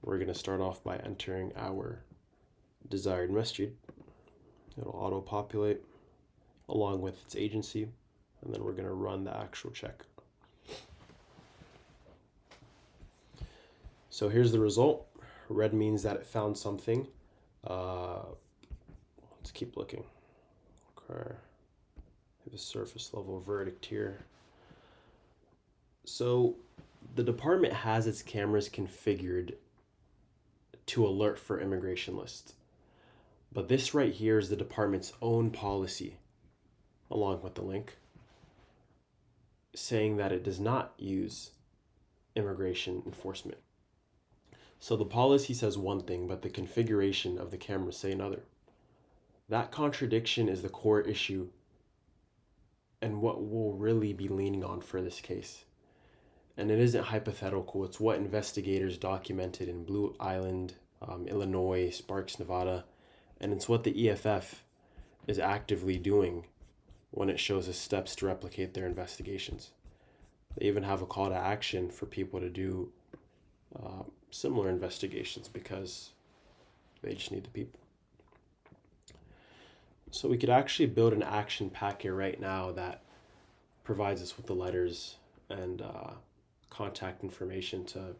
we're going to start off by entering our desired masjid. It'll auto-populate along with its agency, and then we're going to run the actual check. So here's the result. Red means that it found something. Let's keep looking. Okay. The surface level verdict here. So the department has its cameras configured to alert for immigration lists. But this right here is the department's own policy, along with the link, saying that it does not use immigration enforcement. So the policy says one thing, but the configuration of the cameras say another. That contradiction is the core issue and what we'll really be leaning on for this case. And it isn't hypothetical, it's what investigators documented in Blue Island, Illinois, Sparks, Nevada, and it's what the EFF is actively doing when it shows us steps to replicate their investigations. They even have a call to action for people to do similar investigations because they just need the people. So we could actually build an action packet right now that provides us with the letters and contact information to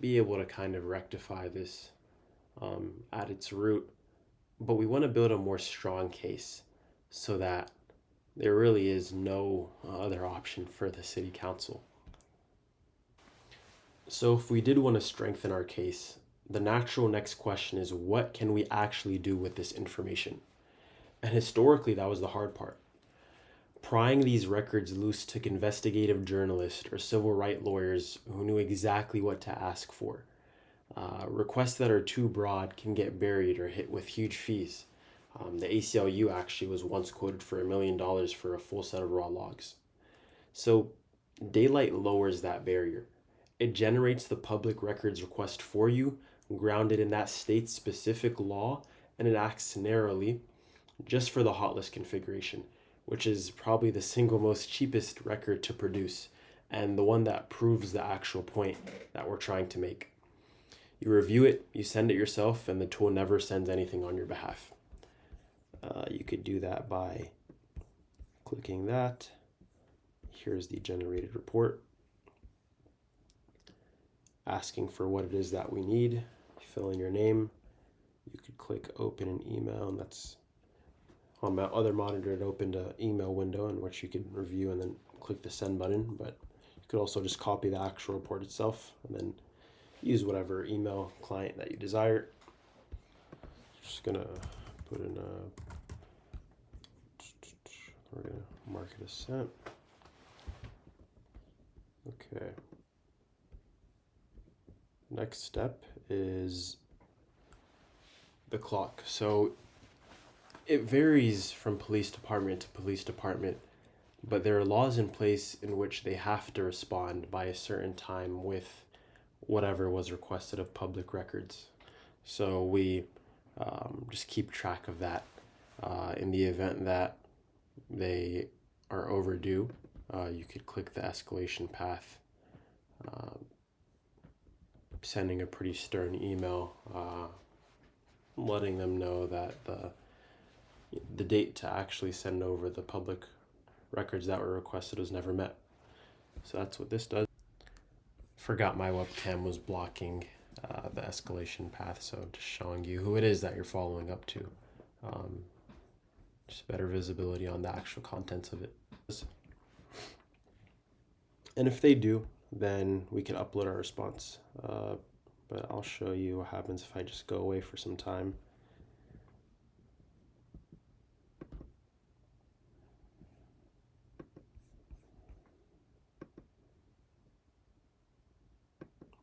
be able to kind of rectify this at its root. But we want to build a more strong case so that there really is no other option for the city council. So if we did want to strengthen our case, the natural next question is, what can we actually do with this information? And historically, that was the hard part. Prying these records loose took investigative journalists or civil rights lawyers who knew exactly what to ask for. Requests that are too broad can get buried or hit with huge fees. The ACLU actually was once quoted for $1 million for a full set of raw logs. So DayLight lowers that barrier. It generates the public records request for you, grounded in that state's specific law, and it acts narrowly just for the hot list configuration, which is probably the single most cheapest record to produce and the one that proves the actual point that we're trying to make. You review it, you send it yourself, and the tool never sends anything on your behalf. You could do that by clicking that. Here's the generated report, asking for what it is that we need. Fill in your name. You could click open an email, and that's on my other monitor. It opened an email window in which you could review and then click the send button. But you could also just copy the actual report itself and then use whatever email client that you desire. Just gonna put in we're gonna mark it as sent. Okay. Next step is the clock. So it varies from police department to police department, but there are laws in place in which they have to respond by a certain time with whatever was requested of public records. So we just keep track of that. In the event that they are overdue, you could click the escalation path, sending a pretty stern email, letting them know that the date to actually send over the public records that were requested was never met. So that's what this does. Forgot my webcam was blocking the escalation path, so just showing you who it is that you're following up to. Just better visibility on the actual contents of it. And if they do, then we can upload our response. But I'll show you what happens if I just go away for some time.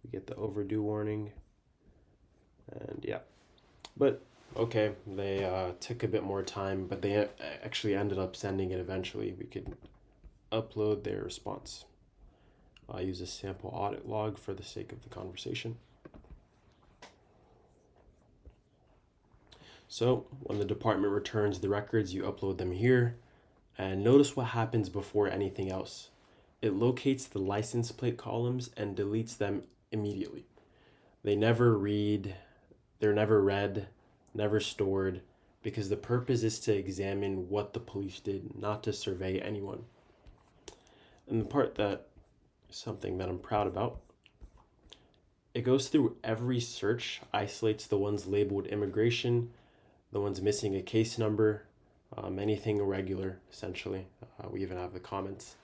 We get the overdue warning, and yeah. But okay, they took a bit more time, but they actually ended up sending it eventually. We could upload their response. I'll use a sample audit log for the sake of the conversation. So when the department returns the records, you upload them here, and notice what happens before anything else. It locates the license plate columns and deletes them immediately. They never read, they're never read, never stored, because the purpose is to examine what the police did, not to survey anyone. And the part that something that I'm proud about, it goes through every search, isolates the ones labeled immigration, the ones missing a case number, anything irregular, essentially. We even have the comments.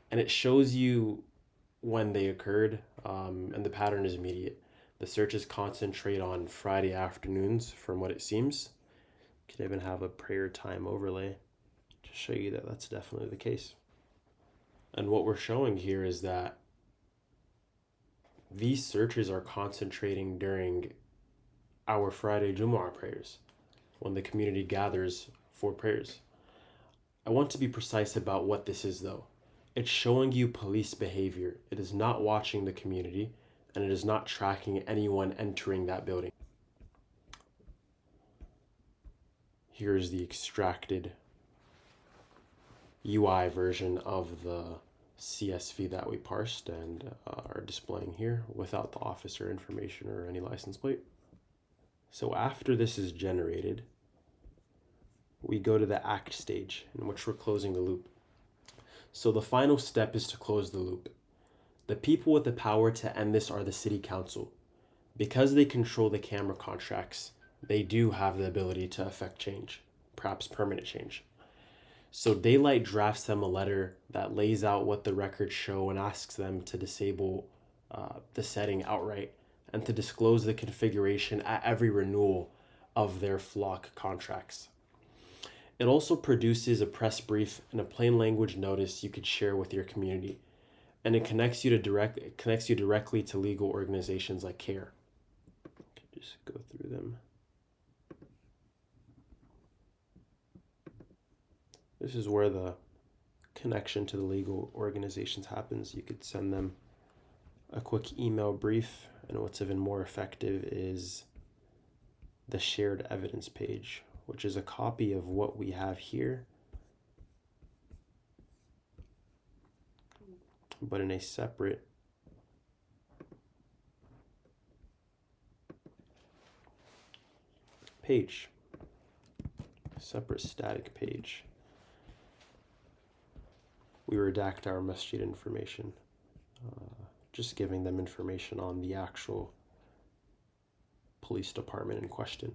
And it shows you when they occurred, and the pattern is immediate. The searches concentrate on Friday afternoons, from what it seems. Could even have a prayer time overlay to show you that that's definitely the case. And what we're showing here is that these searches are concentrating during our Friday Jumu'ah prayers, when the community gathers for prayers. I want to be precise about what this is, though. It's showing you police behavior. It is not watching the community, and it is not tracking anyone entering that building. Here's the extracted UI version of the CSV that we parsed and are displaying here without the officer information or any license plate. So after this is generated, we go to the act stage in which we're closing the loop. So the final step is to close the loop. The people with the power to end this are the city council. Because they control the camera contracts, they do have the ability to affect change, perhaps permanent change. So DayLight drafts them a letter that lays out what the records show and asks them to disable the setting outright and to disclose the configuration at every renewal of their flock contracts. It also produces a press brief and a plain language notice you could share with your community, and it connects you directly to legal organizations like CARE. Just go through them. This is where the connection to the legal organizations happens. You could send them a quick email brief, and what's even more effective is the shared evidence page, which is a copy of what we have here, but in a separate page, separate static page. We redact our masjid information, just giving them information on the actual police department in question.